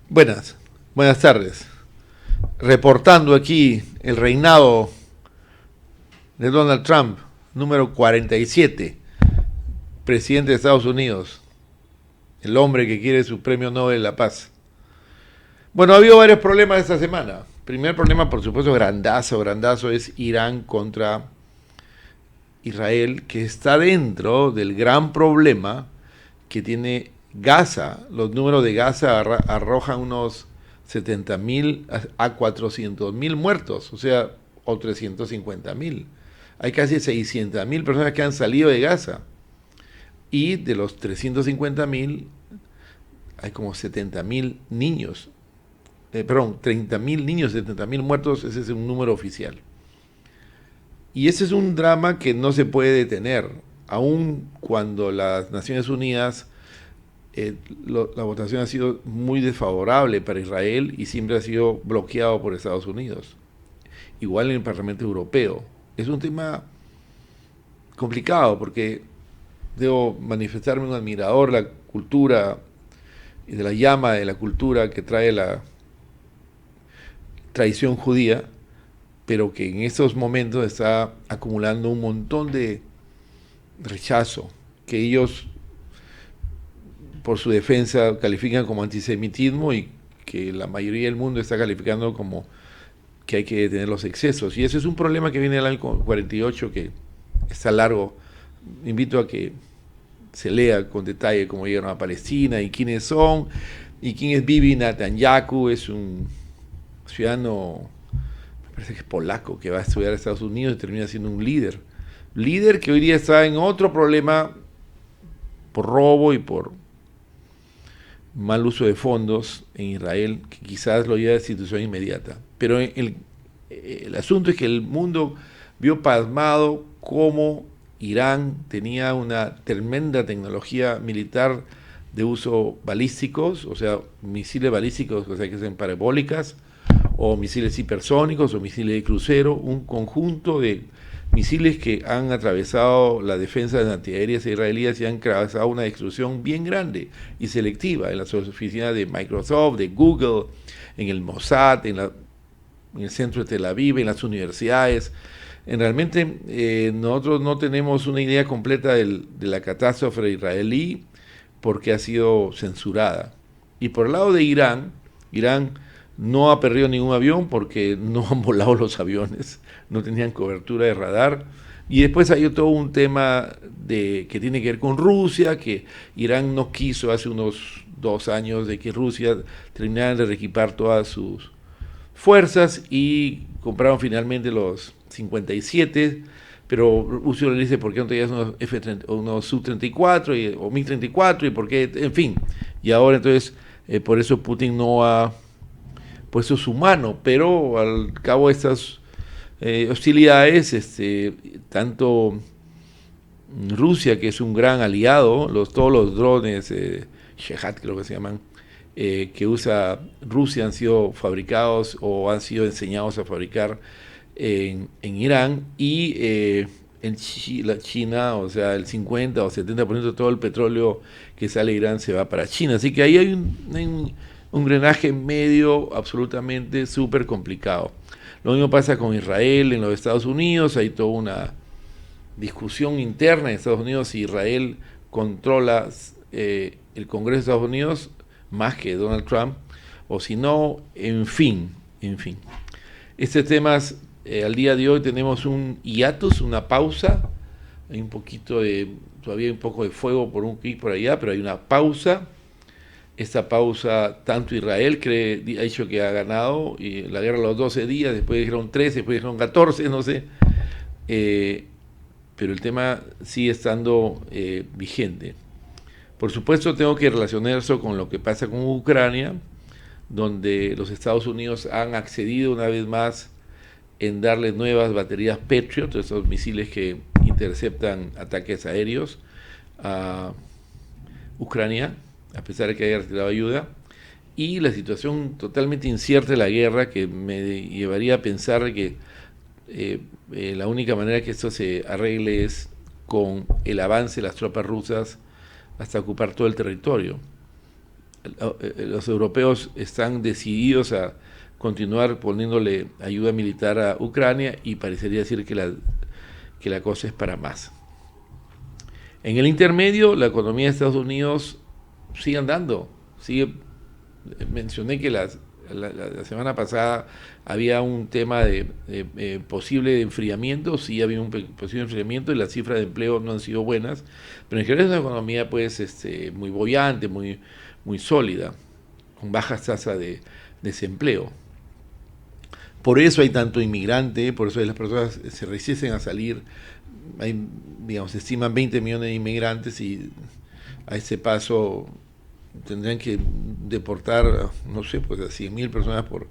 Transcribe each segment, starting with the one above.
Buenas tardes. Reportando aquí el reinado de Donald Trump, número 47, presidente de Estados Unidos, el hombre que quiere su premio Nobel de la Paz. Bueno, ha habido varios problemas esta semana. Primer problema, por supuesto, grandazo, es Irán contra Israel, que está dentro del gran problema que tiene Gaza. Los números de Gaza arrojan unos 70.000 a 400.000 muertos, o sea, o 350.000. Hay casi 600.000 personas que han salido de Gaza. Y de los 350.000, hay como 70.000 niños. 30.000 niños, 70.000 muertos, ese es un número oficial. Y ese es un drama que no se puede detener, aun cuando las Naciones Unidas, la votación ha sido muy desfavorable para Israel y siempre ha sido bloqueado por Estados Unidos. Igual en el Parlamento Europeo. Es un tema complicado porque debo manifestarme un admirador de la cultura y de la llama de la cultura que trae la tradición judía, pero que en estos momentos está acumulando un montón de rechazo, que ellos por su defensa califican como antisemitismo y que la mayoría del mundo está calificando como que hay que detener los excesos. Y ese es un problema que viene del año 48, que está largo. Invito a que se lea con detalle cómo llegaron a Palestina y quiénes son, y quién es Bibi Netanyahu. Es un ciudadano, me parece que es polaco, que va a estudiar a Estados Unidos y termina siendo un líder. Líder que hoy día está en otro problema por robo y por mal uso de fondos en Israel, que quizás lo lleva a destitución inmediata. Pero el asunto es que el mundo vio pasmado cómo Irán tenía una tremenda tecnología militar de uso balísticos, o sea, misiles balísticos, o sea, que son parabólicas, o misiles hipersónicos, o misiles de crucero, un conjunto de misiles que han atravesado la defensa antiaéreas israelíes y han causado una destrucción bien grande y selectiva en las oficinas de Microsoft, de Google, en el Mossad, en el centro de Tel Aviv, en las universidades. Realmente nosotros no tenemos una idea completa de la catástrofe israelí porque ha sido censurada. Y por el lado de Irán, Irán no ha perdido ningún avión porque no han volado los aviones, no tenían cobertura de radar. Y después hay todo un tema que tiene que ver con Rusia, que Irán no quiso hace unos 2 años de que Rusia terminara de reequipar todas sus fuerzas y compraron finalmente los 57, pero Rusia le dice por qué no tenías unos unos Su-34 o MiG-34 y por qué, en fin. Y ahora entonces, por eso Putin no ha puesto su mano, pero al cabo de estas hostilidades, tanto Rusia, que es un gran aliado, todos los drones, Shehad creo que se llaman, que usa Rusia han sido fabricados o han sido enseñados a fabricar en Irán y en China, o sea, el 50 o 70% de todo el petróleo que sale de Irán se va para China. Así que ahí hay un drenaje medio absolutamente súper complicado. Lo mismo pasa con Israel en los Estados Unidos, hay toda una discusión interna en Estados Unidos si Israel controla el Congreso de Estados Unidos más que Donald Trump, o si no, en fin. Este temas, al día de hoy tenemos un hiatus, una pausa, hay todavía hay un poco de fuego por un clic por allá, pero hay una pausa. Esta pausa, tanto Israel ha dicho que ha ganado y la guerra a los 12 días, después dijeron 13, después dijeron 14, no sé, pero el tema sigue estando vigente. Por supuesto tengo que relacionar eso con lo que pasa con Ucrania, donde los Estados Unidos han accedido una vez más en darle nuevas baterías Patriot, esos misiles que interceptan ataques aéreos a Ucrania, a pesar de que haya retirado ayuda, y la situación totalmente incierta de la guerra que me llevaría a pensar que la única manera que esto se arregle es con el avance de las tropas rusas hasta ocupar todo el territorio. los europeos están decididos a continuar poniéndole ayuda militar a Ucrania y parecería decir que la cosa es para más. En el intermedio, la economía de Estados Unidos sigue andando. Mencioné que la semana pasada había un tema de posible enfriamiento, sí había un posible enfriamiento y las cifras de empleo no han sido buenas, pero en general es una economía pues muy boyante, muy sólida, con bajas tasas de desempleo. Por eso hay tanto inmigrante, por eso las personas se resisten a salir. Se estiman 20 millones de inmigrantes y a ese paso tendrían que deportar, no sé, pues a 100.000 personas por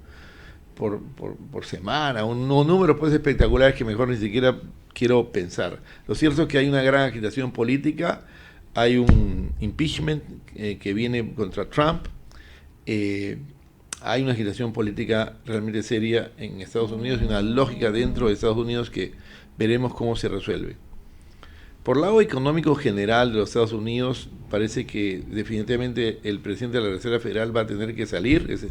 semana, unos números pues espectaculares que mejor ni siquiera quiero pensar. Lo cierto es que hay una gran agitación política, hay un impeachment que viene contra Trump, hay una agitación política realmente seria en Estados Unidos y una lógica dentro de Estados Unidos que veremos cómo se resuelve. Por el lado económico general de los Estados Unidos, parece que definitivamente el presidente de la Reserva Federal va a tener que salir, es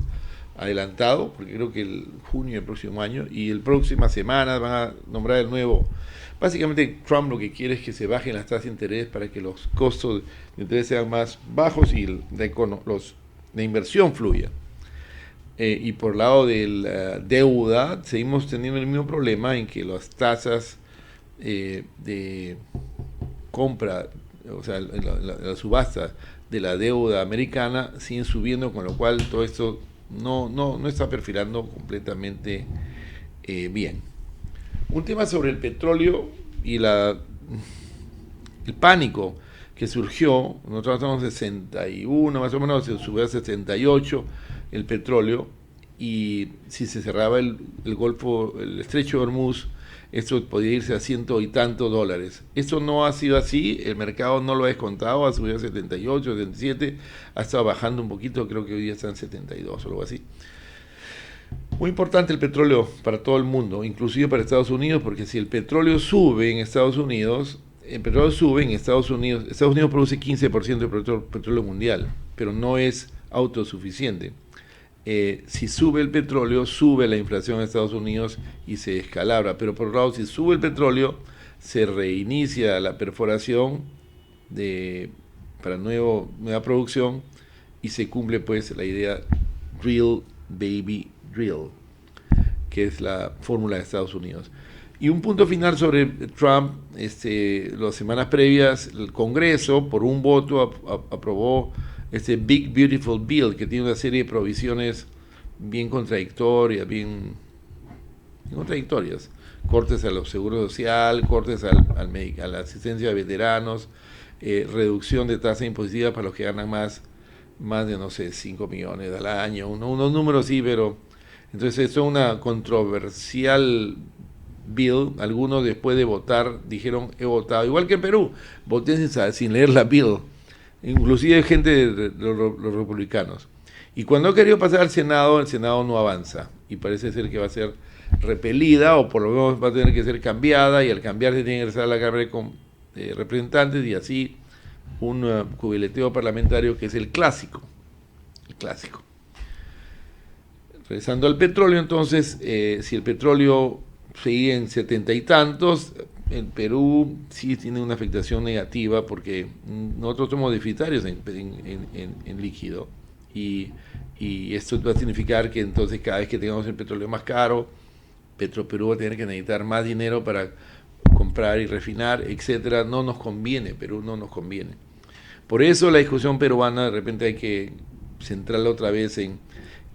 adelantado, porque creo que el junio del próximo año, y el próxima semana van a nombrar el nuevo. Básicamente Trump lo que quiere es que se bajen las tasas de interés para que los costos de interés sean más bajos y la inversión fluya. Y por el lado de la deuda, seguimos teniendo el mismo problema en que las tasas de compra, o sea, la subasta de la deuda americana siguen subiendo, con lo cual todo esto no está perfilando completamente bien. Un tema sobre el petróleo y el pánico que surgió. Nosotros estamos en 61, más o menos se subió a 78 el petróleo, y si se cerraba el estrecho de Hormuz, esto podía irse a ciento y tantos dólares. Esto no ha sido así, el mercado no lo ha descontado, ha subido a 78, 77, ha estado bajando un poquito, creo que hoy día están en 72 o algo así. Muy importante el petróleo para todo el mundo, inclusive para Estados Unidos, porque si el petróleo sube en Estados Unidos, Estados Unidos produce 15% del petróleo mundial, pero no es autosuficiente. Si sube el petróleo, sube la inflación en Estados Unidos y se descalabra, pero por otro lado, si sube el petróleo, se reinicia la perforación para nueva producción y se cumple pues la idea drill, baby, drill, que es la fórmula de Estados Unidos. Y un punto final sobre Trump, las semanas previas, el Congreso, por un voto, aprobó este Big Beautiful Bill, que tiene una serie de provisiones bien contradictorias, cortes a los seguros social, cortes a la asistencia de veteranos, reducción de tasa impositiva para los que ganan más de, no sé, 5 millones al año, unos números sí, pero entonces esto es una controversial bill. Algunos después de votar dijeron, he votado, igual que en Perú, voté sin leer la bill, inclusive gente de los republicanos. Y cuando ha querido pasar al Senado, el Senado no avanza y parece ser que va a ser repelida o por lo menos va a tener que ser cambiada, y al cambiarse tiene que regresar a la Cámara de Representantes, y así un cubileteo parlamentario que es el clásico. Regresando al petróleo, entonces, si el petróleo sigue en 70 y tantos, el Perú sí tiene una afectación negativa porque nosotros somos deficitarios en líquido, y esto va a significar que entonces cada vez que tengamos el petróleo más caro, Petroperú va a tener que necesitar más dinero para comprar y refinar, etcétera. No nos conviene, Perú no nos conviene. Por eso la discusión peruana de repente hay que centrarla otra vez en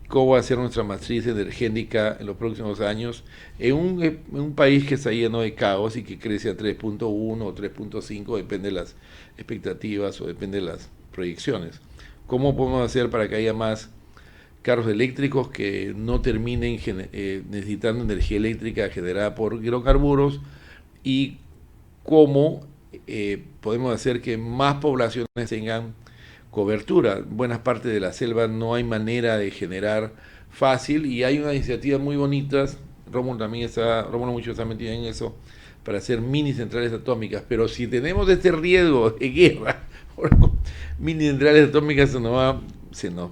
cómo va a ser nuestra matriz energética en los próximos años, en un país que está lleno de caos y que crece a 3.1 o 3.5, depende de las expectativas o depende de las proyecciones. ¿Cómo podemos hacer para que haya más carros eléctricos que no terminen necesitando energía eléctrica generada por hidrocarburos? Y cómo podemos hacer que más poblaciones tengan cobertura. Buenas partes de la selva no hay manera de generar fácil, y hay unas iniciativas muy bonitas. Rómulo mucho está metido en eso, para hacer mini centrales atómicas, pero si tenemos este riesgo de guerra, mini centrales atómicas se nos va un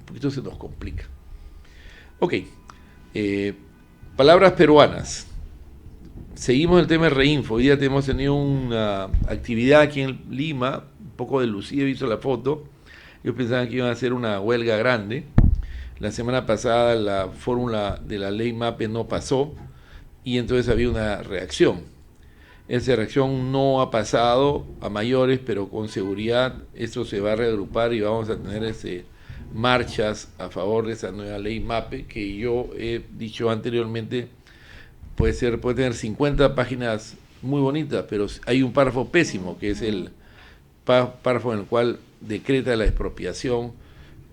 poquito se nos complica. Ok, palabras peruanas. Seguimos el tema de Reinfo. Hoy día hemos tenido una actividad aquí en Lima, un poco delucido, he visto la foto. Yo pensaba que iban a hacer una huelga grande. La semana pasada la fórmula de la ley MAPE no pasó y entonces había una reacción. Esa reacción no ha pasado a mayores, pero con seguridad esto se va a reagrupar y vamos a tener marchas a favor de esa nueva ley MAPE, que yo he dicho anteriormente puede tener 50 páginas muy bonitas, pero hay un párrafo pésimo, que es el párrafo en el cual decreta la expropiación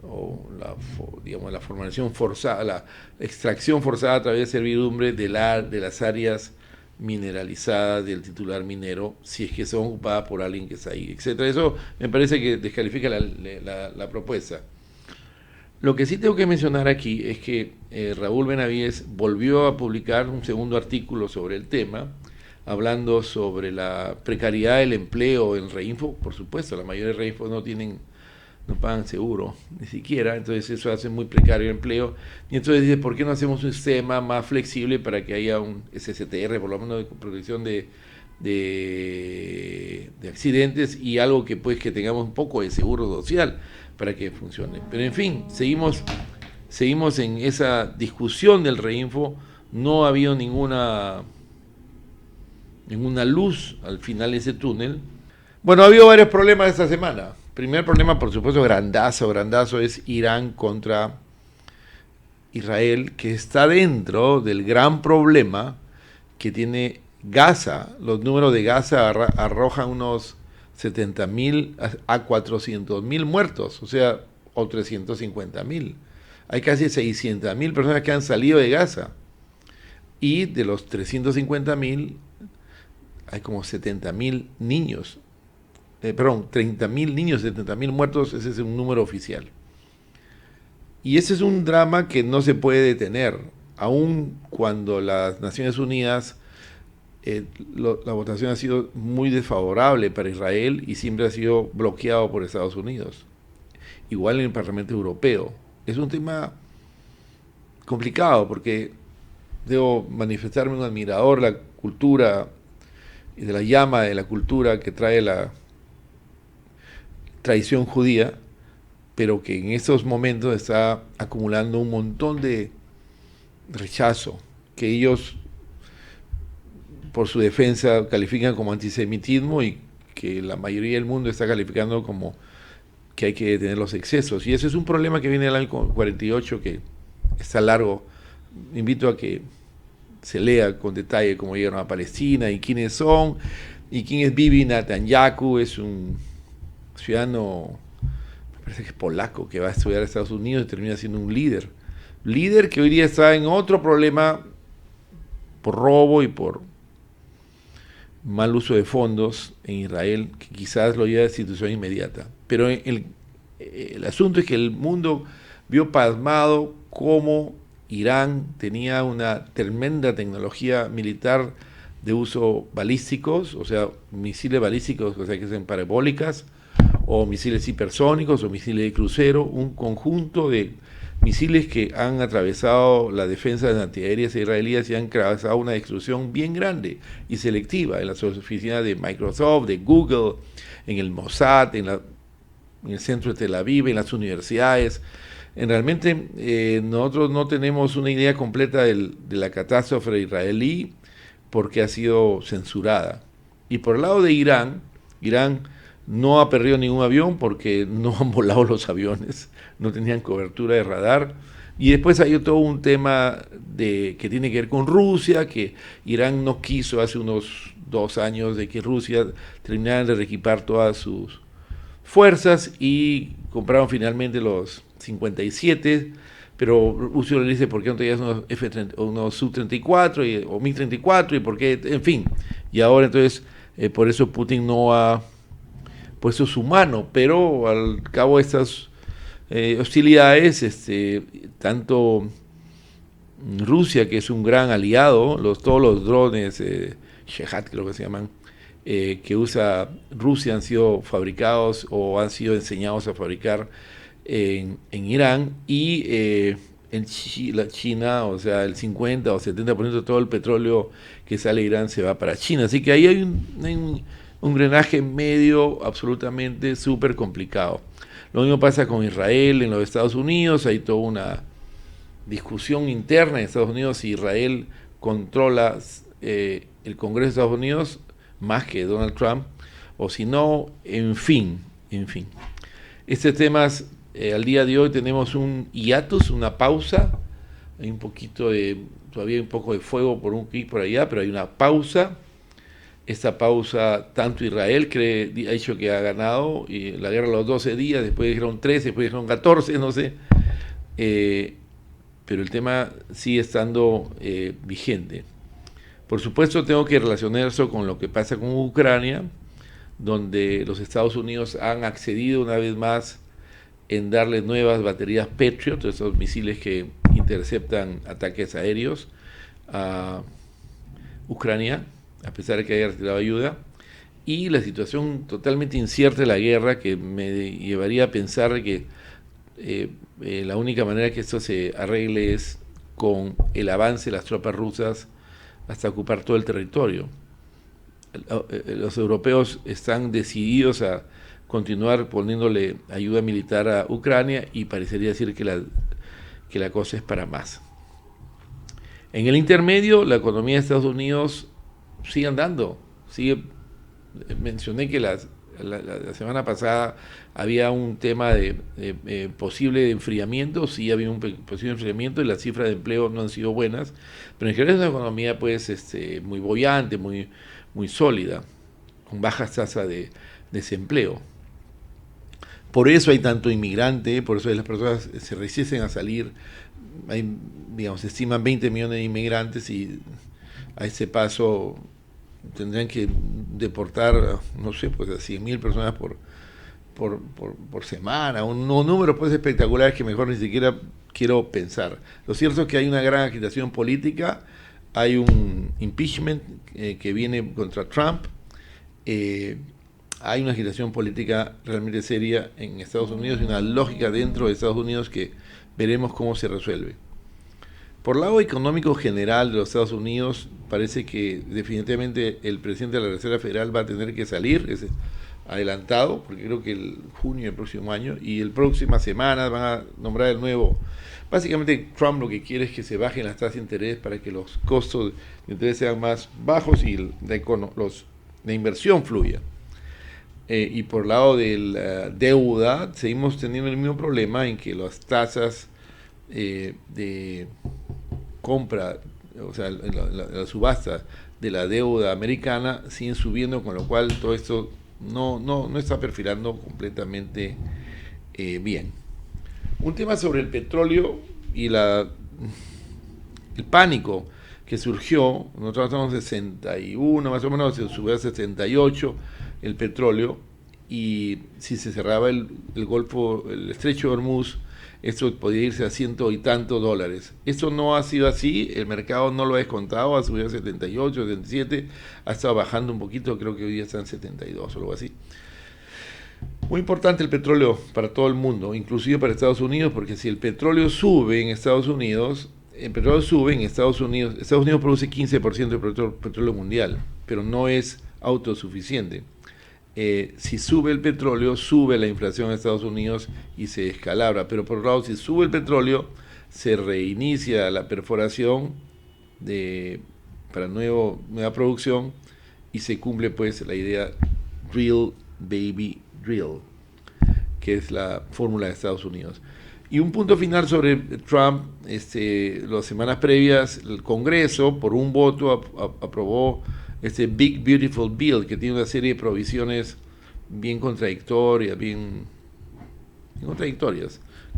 o la formalización forzada, la extracción forzada a través de servidumbre de las áreas mineralizadas del titular minero, si es que son ocupadas por alguien que está ahí, etcétera. Eso me parece que descalifica la propuesta. Lo que sí tengo que mencionar aquí es que Raúl Benavides volvió a publicar un segundo artículo sobre el tema, hablando sobre la precariedad del empleo en Reinfo. Por supuesto, la mayoría de Reinfo no pagan seguro, ni siquiera, entonces eso hace muy precario el empleo. Y entonces dice, ¿por qué no hacemos un sistema más flexible para que haya un SSTR, por lo menos de protección de accidentes, y algo que tengamos un poco de seguro social para que funcione? Pero en fin, seguimos en esa discusión del Reinfo. No ha habido ninguna luz al final de ese túnel. Bueno, ha habido varios problemas esta semana. Primer problema, por supuesto, grandazo, es Irán contra Israel, que está dentro del gran problema que tiene Gaza. Los números de Gaza arrojan unos 70.000 a 400.000 muertos, o 350.000. Hay casi 600.000 personas que han salido de Gaza. Y de los 350.000, hay como 70.000 niños. 30.000 niños, 70.000 muertos, ese es un número oficial. Y ese es un drama que no se puede detener, aun cuando las Naciones Unidas, la votación ha sido muy desfavorable para Israel y siempre ha sido bloqueado por Estados Unidos. Igual en el Parlamento Europeo. Es un tema complicado porque debo manifestarme un admirador de la cultura y de la llama de la cultura que trae la tradición judía, pero que en estos momentos está acumulando un montón de rechazo, que ellos por su defensa califican como antisemitismo y que la mayoría del mundo está calificando como que hay que detener los excesos. Y ese es un problema que viene del año 48, que está largo. Invito a que se lea con detalle cómo llegaron a Palestina y quiénes son, y quién es Bibi Netanyahu. Es un ciudadano, me parece que es polaco, que va a estudiar a Estados Unidos y termina siendo un líder que hoy día está en otro problema por robo y por mal uso de fondos en Israel, que quizás lo lleva a destitución inmediata. Pero el asunto es que el mundo vio pasmado cómo Irán tenía una tremenda tecnología militar de uso balísticos, misiles balísticos, que son parabólicas, o misiles hipersónicos, o misiles de crucero, un conjunto de misiles que han atravesado las defensas antiaéreas israelíes y han causado una destrucción bien grande y selectiva en las oficinas de Microsoft, de Google, en el Mossad, en el centro de Tel Aviv, en las universidades. Realmente nosotros no tenemos una idea completa de la catástrofe israelí porque ha sido censurada. Y por el lado de Irán no ha perdido ningún avión porque no han volado los aviones, no tenían cobertura de radar. Y después hay todo un tema que tiene que ver con Rusia, que Irán no quiso hace unos 2 años de que Rusia terminara de reequipar todas sus fuerzas y compraron finalmente los 57, pero Rusia le dice, ¿por qué no tenías unos Su-34 o MiG-34? ¿Y por qué? En fin, y ahora entonces, por eso Putin no ha puesto su mano, pero al cabo de estas hostilidades, tanto Rusia, que es un gran aliado, todos los drones, Shehad creo que se llaman, que usa Rusia han sido fabricados o han sido enseñados a fabricar en Irán y en la China, o sea, el 50 o 70% de todo el petróleo que sale de Irán se va para China. Así que ahí hay un drenaje medio absolutamente súper complicado. Lo mismo pasa con Israel en los Estados Unidos, hay toda una discusión interna en Estados Unidos si Israel controla el Congreso de Estados Unidos más que Donald Trump, o si no, en fin. Estos temas, al día de hoy tenemos un hiatus, una pausa, hay todavía hay un poco de fuego por un clic por allá, pero hay una pausa. Esta pausa, tanto Israel ha dicho que ha ganado, y la guerra a los 12 días, después dijeron 13, después dijeron 14, no sé, pero el tema sigue estando vigente. Por supuesto, tengo que relacionar eso con lo que pasa con Ucrania, donde los Estados Unidos han accedido una vez más en darle nuevas baterías Patriot, esos misiles que interceptan ataques aéreos a Ucrania, a pesar de que haya retirado ayuda, y la situación totalmente incierta de la guerra, que me llevaría a pensar que la única manera que esto se arregle es con el avance de las tropas rusas hasta ocupar todo el territorio. Los europeos están decididos a continuar poniéndole ayuda militar a Ucrania y parecería decir que la cosa es para más. En el intermedio, la economía de Estados Unidos sigue andando. Mencioné que la semana pasada había un tema de posible enfriamiento, sí había un posible enfriamiento y las cifras de empleo no han sido buenas, pero en general es una economía pues muy boyante, muy sólida, con bajas tasas de desempleo. Por eso hay tanto inmigrante, por eso las personas se resisten a salir. Se estiman 20 millones de inmigrantes y a ese paso tendrían que deportar, no sé, pues a 100.000 personas por semana, un número pues espectacular que mejor ni siquiera quiero pensar. Lo cierto es que hay una gran agitación política, hay un impeachment que viene contra Trump, hay una agitación política realmente seria en Estados Unidos y una lógica dentro de Estados Unidos que veremos cómo se resuelve. Por el lado económico general de los Estados Unidos, parece que definitivamente el presidente de la Reserva Federal va a tener que salir, es adelantado, porque creo que el junio del próximo año, y el próxima semana van a nombrar el nuevo. Básicamente Trump lo que quiere es que se bajen las tasas de interés para que los costos de interés sean más bajos y la inversión fluya. Y por el lado de la deuda, seguimos teniendo el mismo problema en que las tasas de compra, o sea, la subasta de la deuda americana siguen subiendo, con lo cual todo esto no está perfilando completamente bien. Un tema sobre el petróleo y el pánico que surgió. Nosotros estamos en 61, más o menos se subió a 68 el petróleo, y si se cerraba el estrecho de Hormuz, esto podía irse a ciento y tantos dólares. Esto no ha sido así, el mercado no lo ha descontado, ha subido a 78, 77, ha estado bajando un poquito, creo que hoy día está en 72 o algo así. Muy importante el petróleo para todo el mundo, inclusive para Estados Unidos, porque si el petróleo sube en Estados Unidos, Estados Unidos produce 15% del petróleo mundial, pero no es autosuficiente. Si sube el petróleo, sube la inflación en Estados Unidos y se descalabra. Pero por otro lado, si sube el petróleo, se reinicia la perforación para nueva producción y se cumple pues la idea drill, baby, drill, que es la fórmula de Estados Unidos. Y un punto final sobre Trump. Las semanas previas, el Congreso, por un voto, aprobó este Big Beautiful Bill, que tiene una serie de provisiones bien contradictorias,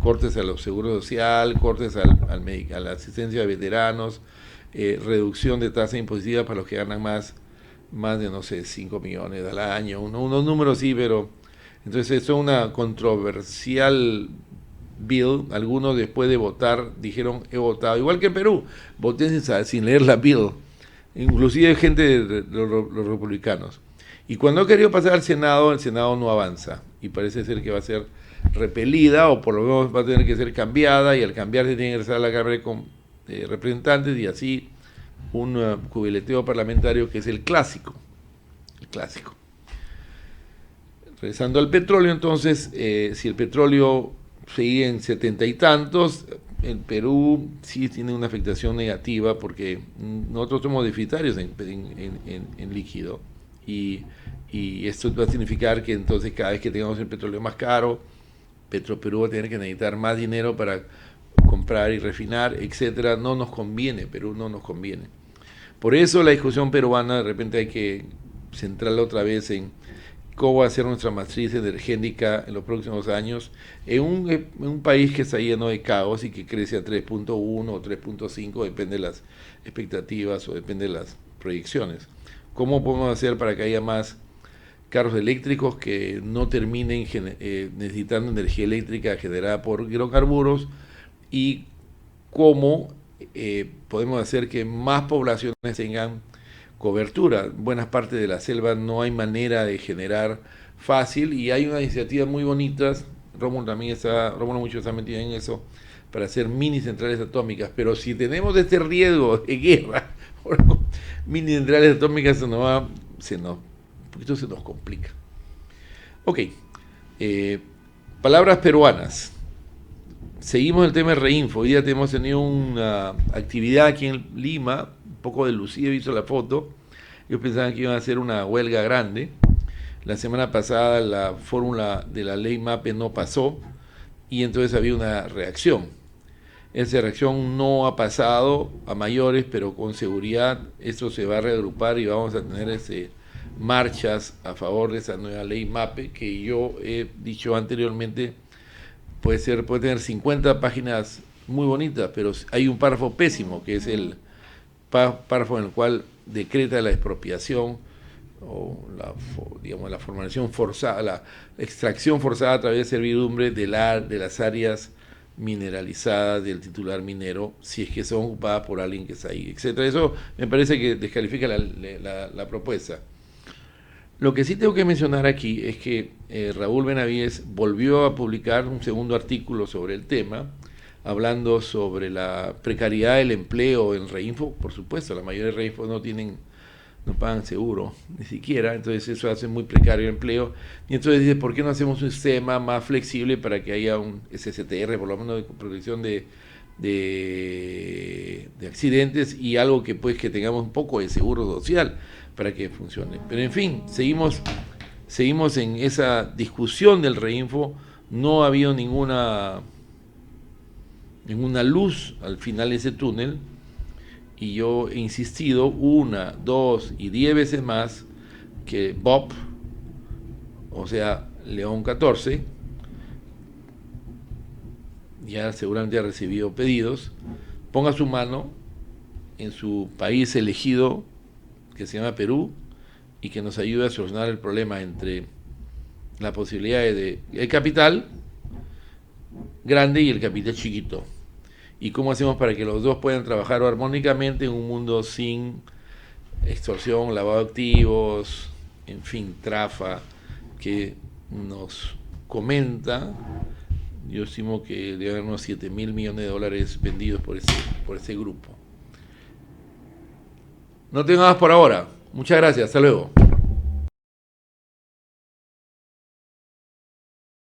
cortes a los seguros social, cortes a la asistencia de veteranos, reducción de tasa impositiva para los que ganan más de, no sé, 5 millones al año, unos números sí, pero entonces esto es una controversial bill. Algunos después de votar dijeron, he votado, igual que en Perú, voté sin leer la bill, inclusive gente de los republicanos. Y cuando ha querido pasar al Senado, el Senado no avanza, y parece ser que va a ser repelida o por lo menos va a tener que ser cambiada, y al cambiarse tiene que regresar a la Cámara de Representantes, y así un cubileteo parlamentario que es el clásico. El clásico. Regresando al petróleo, entonces, si el petróleo sigue en 70 y tantos, el Perú sí tiene una afectación negativa porque nosotros somos deficitarios en líquido, y esto va a significar que entonces cada vez que tengamos el petróleo más caro, Petroperú va a tener que necesitar más dinero para comprar y refinar, etcétera. No nos conviene, Perú no nos conviene. Por eso la discusión peruana de repente hay que centrarla otra vez en cómo va a ser nuestra matriz energética en los próximos años en un país que está lleno de caos y que crece a 3.1 o 3.5, depende de las expectativas o depende de las proyecciones. ¿Cómo podemos hacer para que haya más carros eléctricos que no terminen necesitando energía eléctrica generada por hidrocarburos? Y cómo podemos hacer que más poblaciones tengan cobertura. En buenas partes de la selva no hay manera de generar fácil, y hay unas iniciativas muy bonitas. Rómulo mucho está metido en eso, para hacer mini centrales atómicas, pero si tenemos este riesgo de guerra, mini centrales atómicas un poquito se nos complica. Ok, palabras peruanas. Seguimos el tema de Reinfo. Hoy día hemos tenido una actividad aquí en Lima, un poco de Lucía, he visto la foto. Yo pensaba que iban a hacer una huelga grande. La semana pasada la fórmula de la ley MAPE no pasó, y entonces había una reacción. Esa reacción no ha pasado a mayores, pero con seguridad esto se va a reagrupar y vamos a tener marchas a favor de esa nueva ley MAPE, que yo he dicho anteriormente puede tener 50 páginas muy bonitas, pero hay un párrafo pésimo, que es el párrafo en el cual decreta la expropiación o la formalización forzada, la extracción forzada a través de servidumbre de las áreas mineralizadas del titular minero, si es que son ocupadas por alguien que está ahí, etcétera. Eso me parece que descalifica la propuesta. Lo que sí tengo que mencionar aquí es que Raúl Benavides volvió a publicar un segundo artículo sobre el tema, hablando sobre la precariedad del empleo en Reinfo. Por supuesto, la mayoría de Reinfo no pagan seguro, ni siquiera, entonces eso hace muy precario el empleo. Y entonces dice, ¿por qué no hacemos un sistema más flexible para que haya un SSTR, por lo menos de protección de accidentes, y algo que tengamos un poco de seguro social para que funcione? Pero en fin, seguimos en esa discusión del Reinfo. No ha habido ninguna luz al final de ese túnel, y yo he insistido 1, 2 y 10 veces más que Bob, o sea, León 14, ya seguramente ha recibido pedidos, ponga su mano en su país elegido, que se llama Perú, y que nos ayude a solucionar el problema entre la posibilidad de el capital grande y el capital chiquito, y cómo hacemos para que los dos puedan trabajar armónicamente en un mundo sin extorsión, lavado de activos, en fin, trafa, que nos comenta. Yo estimo que debe haber unos 7.000 millones de dólares vendidos por ese grupo. No tengo más por ahora. Muchas gracias. Hasta luego.